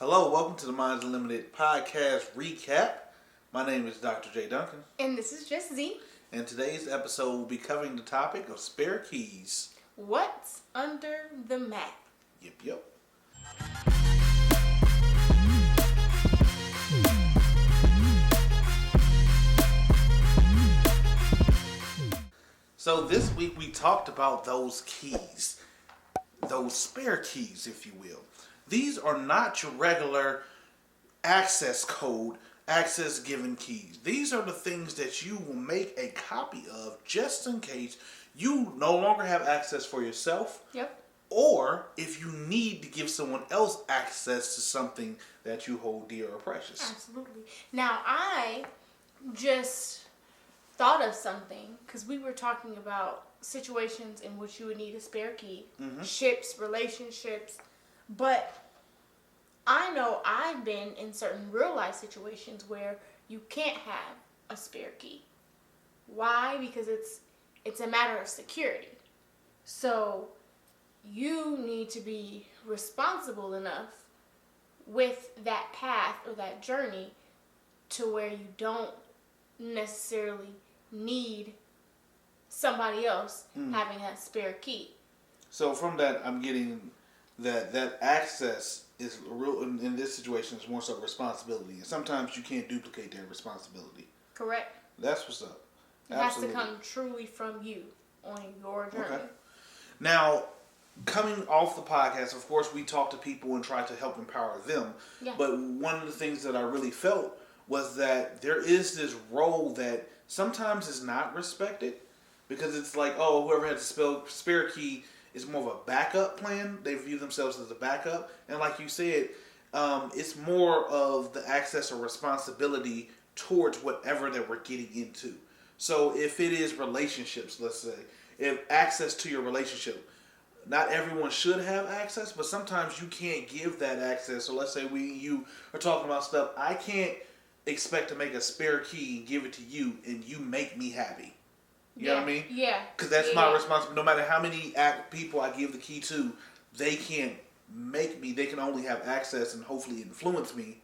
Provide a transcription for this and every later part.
Hello, welcome to the Minds Unlimited podcast recap. My name is Dr. J. Duncan. And this is just Z. And today's episode will be covering the topic of spare keys. What's under the mat? Yep. So this week we talked about those keys. Those spare keys, if you will. These are not your regular access code, access given keys. These are the things that you will make a copy of just in case you no longer have access for yourself. Yep. Or if you need to give someone else access to something that you hold dear or precious. Absolutely. Now, I just thought of something because we were talking about situations in which you would need a spare key, ships, relationships, but I know I've been in certain real life situations where you can't have a spare key. Why? Because it's a matter of security. So you need to be responsible enough with that path or that journey to where you don't necessarily need somebody else having that spare key. So from that, I'm getting that access is real in this situation is more so responsibility, and sometimes you can't duplicate that responsibility. Correct. That's what's up. It Absolutely. Has to come truly from you on your journey. Okay. Now, coming off the podcast, of course, we talk to people and try to help empower them. Yeah. But one of the things that I really felt was that there is this role that sometimes is not respected because it's like, oh, whoever has a spare key is more of a backup plan. They view themselves as a backup. And like you said, it's more of the access or responsibility towards whatever that we're getting into. So if it is relationships, let's say, if access to your relationship, not everyone should have access, but sometimes you can't give that access. So let's say you are talking about stuff. I can't expect to make a spare key and give it to you and you make me happy. You know what I mean? Yeah. Because that's my responsibility. No matter how many people I give the key to, they can't make me. They can only have access and hopefully influence me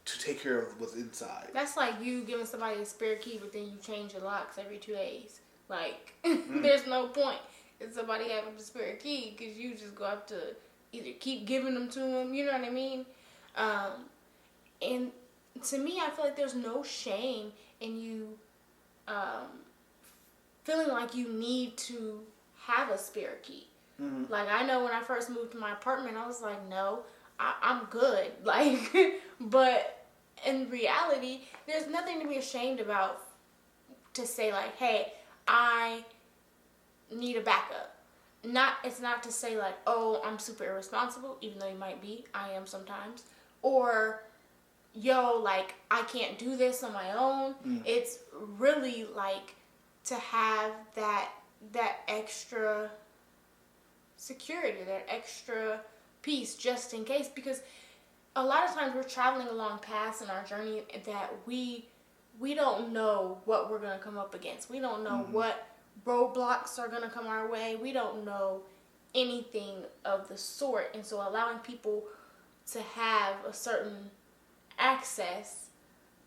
to take care of what's inside. That's like you giving somebody a spare key, but then you change your locks every 2 days. Like, there's no point in somebody having a spare key because you just go have to either keep giving them to them. You know what I mean? And to me, I feel like there's no shame in you feeling like you need to have a spare key. Mm-hmm. Like, I know when I first moved to my apartment, I was like, no, I'm good. Like, but in reality, there's nothing to be ashamed about to say, like, hey, I need a backup. It's not to say, like, oh, I'm super irresponsible, even though you might be. I am sometimes. Or, yo, like, I can't do this on my own. It's really, like, to have that extra security, that extra piece just in case, because a lot of times we're traveling along paths in our journey that we don't know what we're going to come up against. We don't know what roadblocks are going to come our way. We don't know anything of the sort. And so allowing people to have a certain access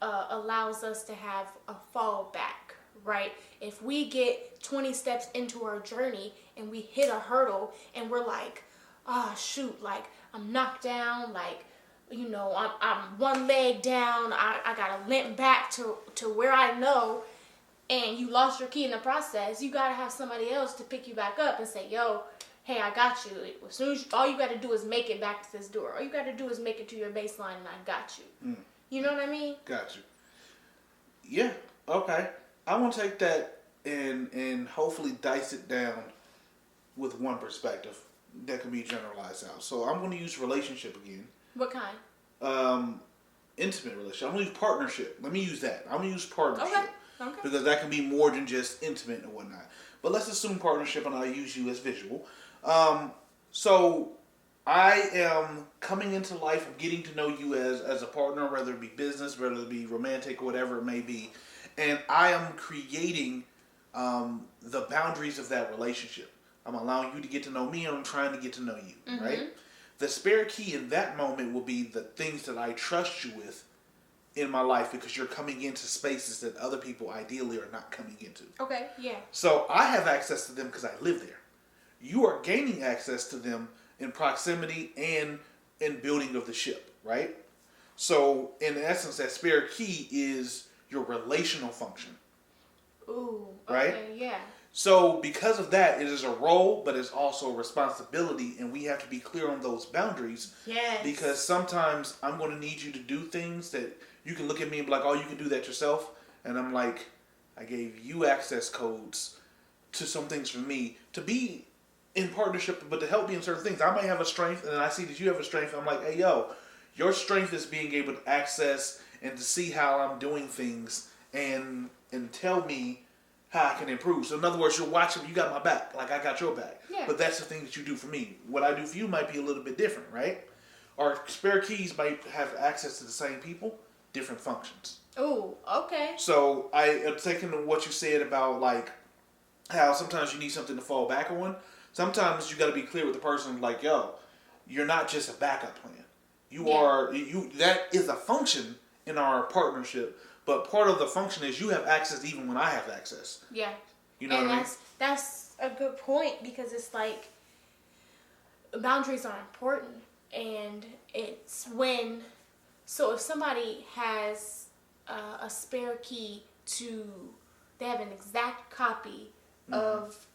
allows us to have a fallback. Right? If we get 20 steps into our journey and we hit a hurdle and we're like, oh shoot, like I'm knocked down, like, you know, I'm one leg down, I gotta limp back to where I know, and you lost your key in the process, you gotta have somebody else to pick you back up and say, yo, hey, I got you. As soon as all you gotta do is make it back to this door. All you gotta do is make it to your baseline and I got you. You know what I mean? Got you. Yeah, okay. I want to take that and hopefully dice it down with one perspective that can be generalized out. So I'm going to use relationship again. What kind? Intimate relationship. I'm going to use partnership. Let me use that. I'm going to use partnership. Okay. Because that can be more than just intimate and whatnot. But let's assume partnership and I'll use you as visual. So I am coming into life, getting to know you as a partner, whether it be business, whether it be romantic, whatever it may be. And I am creating the boundaries of that relationship. I'm allowing you to get to know me, and I'm trying to get to know you, right? The spare key in that moment will be the things that I trust you with in my life, because you're coming into spaces that other people ideally are not coming into. Okay, yeah. So I have access to them because I live there. You are gaining access to them in proximity and in building of the ship, right? So in essence, that spare key is your relational function. Ooh, right? Okay, yeah. So because of that, it is a role, but it's also a responsibility, and we have to be clear on those boundaries. Yes. Because sometimes I'm going to need you to do things that you can look at me and be like, oh, you can do that yourself. And I'm like, I gave you access codes to some things for me to be in partnership, but to help me in certain things. I might have a strength, and then I see that you have a strength. I'm like, hey, yo, your strength is being able to access and to see how I'm doing things and tell me how I can improve. So in other words, you're watching, you got my back, like I got your back. Yeah. But that's the thing that you do for me. What I do for you might be a little bit different, right? Our spare keys might have access to the same people, different functions. Ooh, okay. So I am taking what you said about like how sometimes you need something to fall back on. Sometimes you got to be clear with the person, like, yo, you're not just a backup plan. You are you. That is a function in our partnership. But part of the function is you have access even when I have access. Yeah. You know and what I mean? That's a good point, because it's like boundaries are important, and it's when, so if somebody has a spare key they have an exact copy of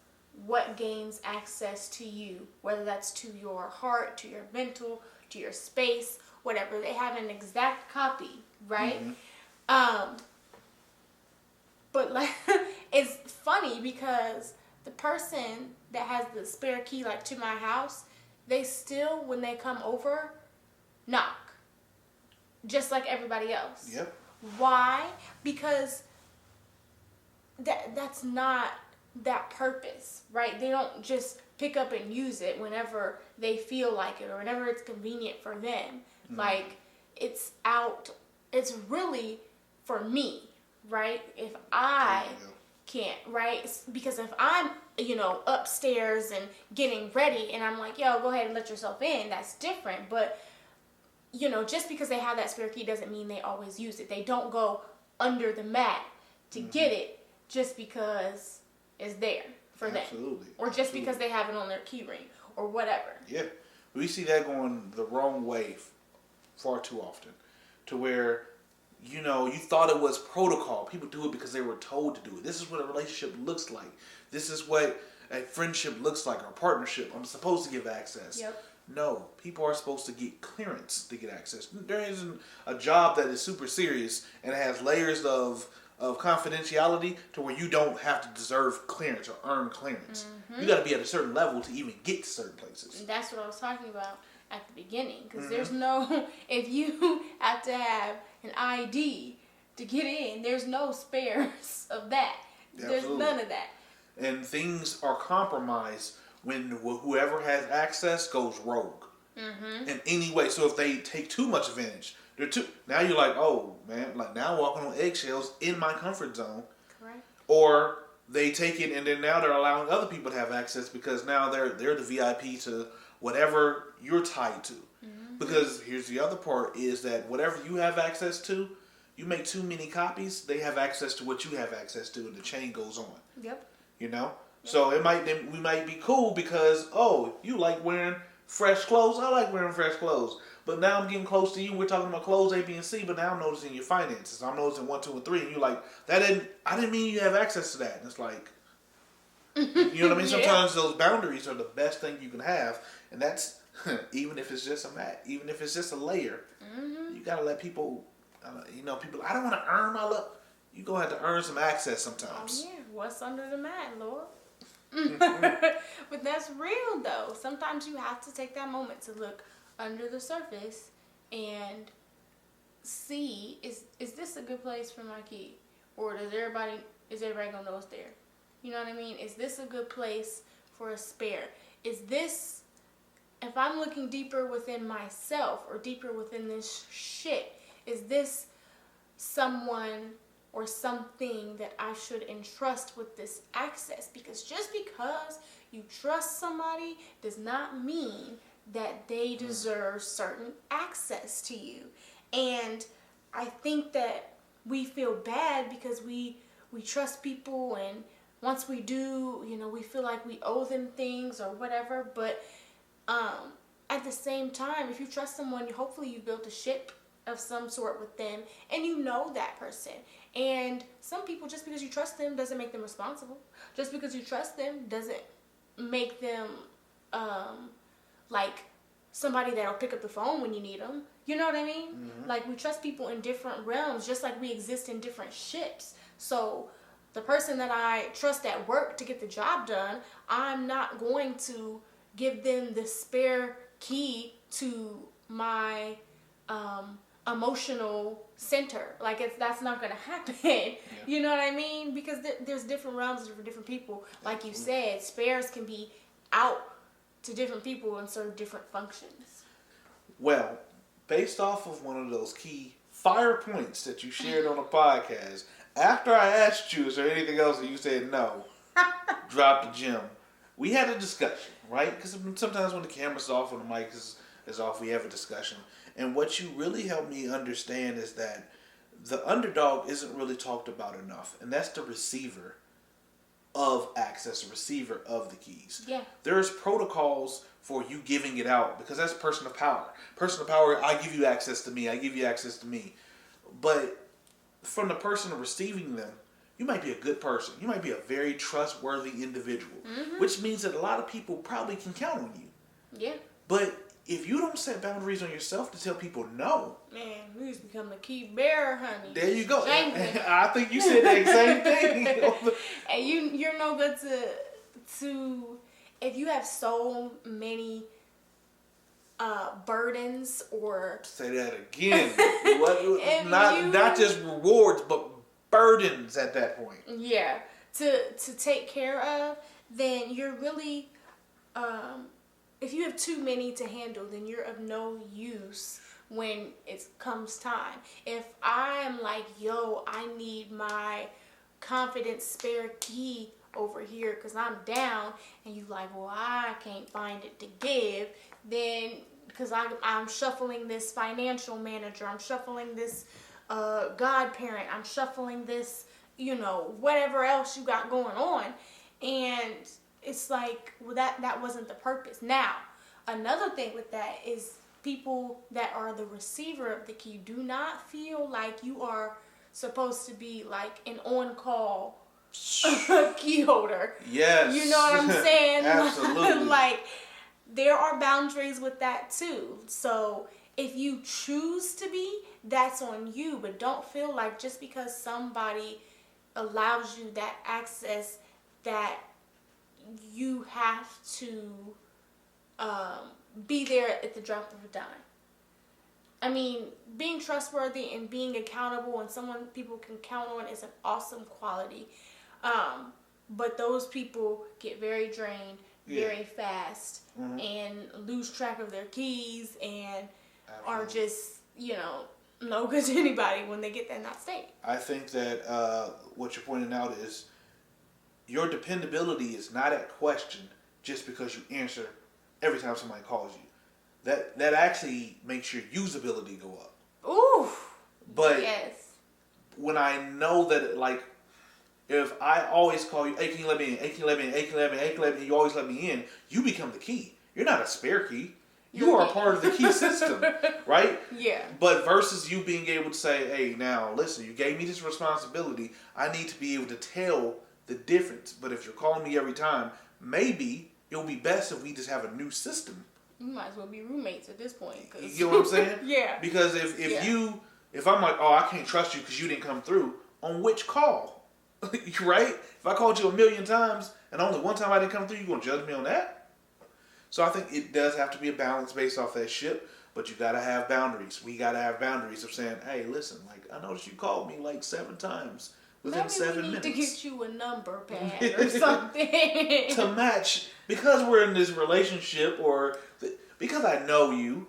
what gains access to you, whether that's to your heart, to your mental, to your space, whatever, they have an exact copy, right? But like, it's funny because the person that has the spare key, like to my house, they still, when they come over, knock, just like everybody else. Yep. Why? Because that's not that purpose, right? They don't just pick up and use it whenever they feel like it or whenever it's convenient for them. Like, it's really for me, right? If I can't, right? Because if I'm, upstairs and getting ready and I'm like, yo, go ahead and let yourself in, that's different. But, just because they have that spare key doesn't mean they always use it. They don't go under the mat to get it just because it's there for them. Or just because they have it on their key ring or whatever. Yeah. We see that going the wrong way far too often, to where you thought it was protocol. People do it because they were told to do it. This is what a relationship looks like. This is what a friendship looks like, or a partnership. I'm supposed to give access. Yep. No, people are supposed to get clearance to get access. There isn't a job that is super serious and has layers of confidentiality to where you don't have to deserve clearance or earn clearance. You got to be at a certain level to even get to certain places. And that's what I was talking about at the beginning, because there's no, if you have to have an ID to get in, there's no spares of that. Absolutely. There's none of that. And things are compromised when whoever has access goes rogue in any way. So if they take too much advantage, now you're like, oh man, like now walking on eggshells in my comfort zone. Correct. Or they take it and then now they're allowing other people to have access because now they're the VIP to whatever you're tied to. Because here's the other part is that whatever you have access to, you make too many copies, they have access to what you have access to, and the chain goes on. Yep. So we might be cool because, oh, you like wearing fresh clothes, I like wearing fresh clothes. But now I'm getting close to you, we're talking about clothes A, B, and C, but now I'm noticing your finances. I'm noticing 1, 2, and 3, and you're like, I didn't mean you have access to that. And it's like, you know what I mean? Sometimes those boundaries are the best thing you can have, and that's even if it's just a mat, even if it's just a layer. You gotta let people, people. I don't want to earn my love. You gonna have to earn some access sometimes. Oh yeah, what's under the mat, Lord? But that's real though. Sometimes you have to take that moment to look under the surface and see, is this a good place for my key, or is everybody gonna know it's there? You know what I mean? Is this a good place for a spare? Is this, if I'm looking deeper within myself or deeper within this shit, is this someone or something that I should entrust with this access? Because just because you trust somebody does not mean that they deserve certain access to you. And I think that we feel bad because we trust people, and once we do, we feel like we owe them things or whatever. But at the same time, if you trust someone, hopefully you built a ship of some sort with them, and you know that person. And some people, just because you trust them doesn't make them responsible. Just because you trust them doesn't make them like somebody that'll pick up the phone when you need them. You know what I mean? Mm-hmm. Like, we trust people in different realms, just like we exist in different ships. So the person that I trust at work to get the job done, I'm not going to give them the spare key to my emotional center. Like, that's not going to happen. Yeah. You know what I mean? Because there's different realms for different people. Like you said, spares can be out to different people and serve different functions. Well, based off of one of those key fire points that you shared on a podcast, after I asked you, is there anything else, and you said no, drop the gem. We had a discussion, right? Because sometimes when the camera's off, when the mic is off, we have a discussion. And what you really helped me understand is that the underdog isn't really talked about enough, and that's the receiver of access, a receiver of the keys. Yeah. There's protocols for you giving it out, because that's person of power. Person of power, I give you access to me, I give you access to me. But from the person receiving them, you might be a good person. You might be a very trustworthy individual, which means that a lot of people probably can count on you. Yeah. But if you don't set boundaries on yourself to tell people no, man, we just become the key bearer, honey. There you go. I think you said the same thing. And you're no good to if you have so many burdens, or say that again. Not just rewards, but burdens at that point. Yeah, to take care of, then you're really if you have too many to handle, then you're of no use when it comes time. If I'm like, yo, I need my confidence spare key over here because I'm down, and you like, well, I can't find it to give, then because I'm shuffling this financial manager, I'm shuffling this godparent, I'm shuffling this, whatever else you got going on, and it's like, well, that wasn't the purpose. Now, another thing with that is people that are the receiver of the key do not feel like you are supposed to be like an on-call key holder. Yes. You know what I'm saying? Absolutely. Like, there are boundaries with that too. So if you choose to be, that's on you. But don't feel like just because somebody allows you that access that you have to be there at the drop of a dime. I mean, being trustworthy and being accountable and someone people can count on is an awesome quality. But those people get very drained very fast and lose track of their keys and are just, no good to anybody when they get in that state. I think that what you're pointing out is your dependability is not at question just because you answer every time somebody calls you. That actually makes your usability go up. Ooh. But yes. When I know that, like, if I always call you, hey, can you let me in? Hey, can you let me in? Hey, can you let me in? Hey, can you let me in? You always let me in. You become the key. You're not a spare key. You are a part of the key system, right? Yeah. But versus you being able to say, hey, now, listen, you gave me this responsibility. I need to be able to tell the difference. But if you're calling me every time, maybe it'll be best if we just have a new system. You might as well be roommates at this point. You know what I'm saying? Yeah. Because if I'm like, oh, I can't trust you because you didn't come through, on which call? Right? If I called you 1,000,000 times and only one time I didn't come through, you gonna judge me on that? So I think it does have to be a balance based off that ship, but you gotta have boundaries. We gotta have boundaries of saying, hey, listen, like, I noticed you called me like 7 times within 7 minutes. Maybe we need to get you a number pad or something to match, because we're in this relationship, or because I know you.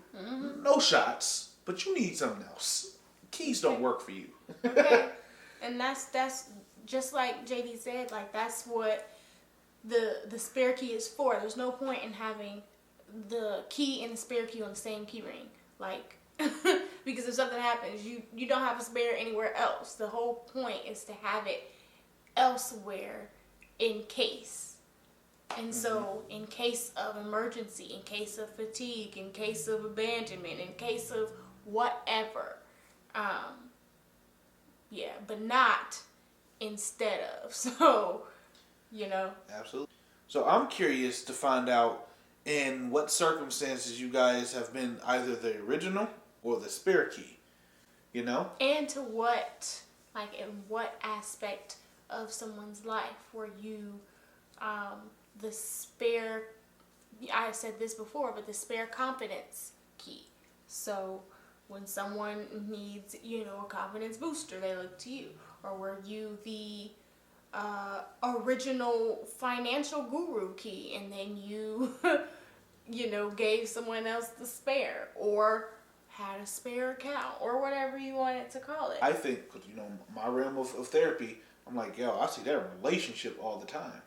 No shots, but you need something else. Keys don't work for you. Okay, and that's just like JD said. Like, that's what the spare key is for. There's no point in having the key and the spare key on the same key ring. Like, because if something happens, you don't have a spare anywhere else. The whole point is to have it elsewhere in case. And so, in case of emergency, in case of fatigue, in case of abandonment, in case of whatever. Yeah, but not instead of. So, you know. Absolutely. So I'm curious to find out in what circumstances you guys have been either the original or the spare key. You know? And to what, like, in what aspect of someone's life were you the spare, I said this before, but the spare confidence key. So when someone needs, you know, a confidence booster, they look to you. Or were you the original financial guru key, and then you, you know, gave someone else the spare, or had a spare account, or whatever you wanted to call it. I think, because, you know, my realm of therapy, I'm like, yo, I see that in relationship all the time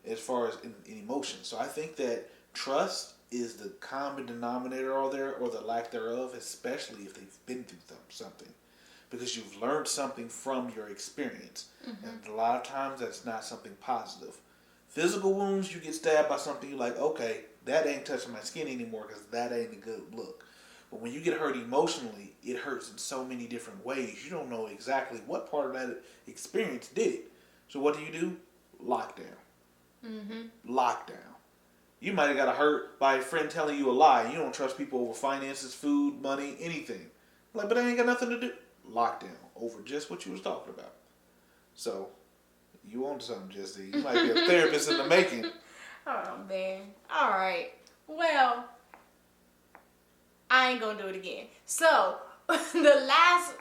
as far as in emotions. So I think that trust is the common denominator all there, or the lack thereof, especially if they've been through something. Because you've learned something from your experience. Mm-hmm. And a lot of times that's not something positive. Physical wounds, you get stabbed by something, you're like, okay, that ain't touching my skin anymore because that ain't a good look. But when you get hurt emotionally, it hurts in so many different ways. You don't know exactly what part of that experience did it. So what do? Lockdown. Mm-hmm. Lockdown. You might have got hurt by a friend telling you a lie. You don't trust people over finances, food, money, anything. Like, but I ain't got nothing to do. Lockdown over just what you was talking about. So, you on something, Jesse. You might be a therapist in the making. Oh, man. All right. Well, I ain't gonna do it again. So, the last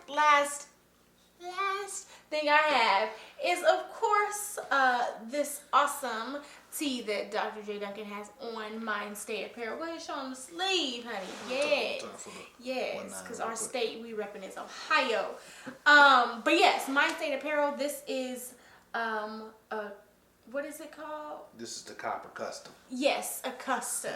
thing I have is, of course, this awesome tee that Dr. J. Duncan has on Mind State Apparel. Go ahead and show on the sleeve, honey. Yes. Yes, because our state we repping is Ohio. But yes, Mind State Apparel. This is what is it called? This is the Copper Custom. Yes, a custom.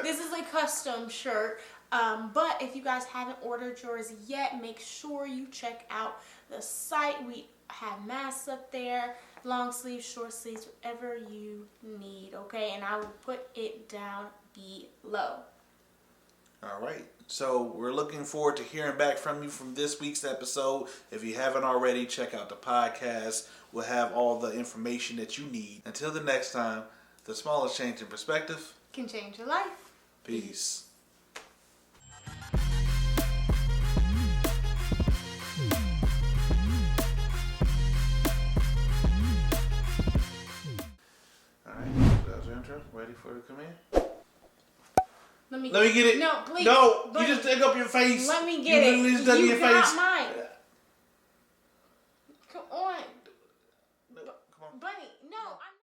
This is a custom shirt. But if you guys haven't ordered yours yet, make sure you check out the site. We have masks up there, long sleeves, short sleeves, whatever you need, okay? And I will put it down below. All right. So we're looking forward to hearing back from you from this week's episode. If you haven't already, check out the podcast. We'll have all the information that you need. Until the next time, the smallest change in perspective can change your life. Peace. Ready for it to come in? Let me get it. No, please. No, you just take up your face. Let me get it. You got mine.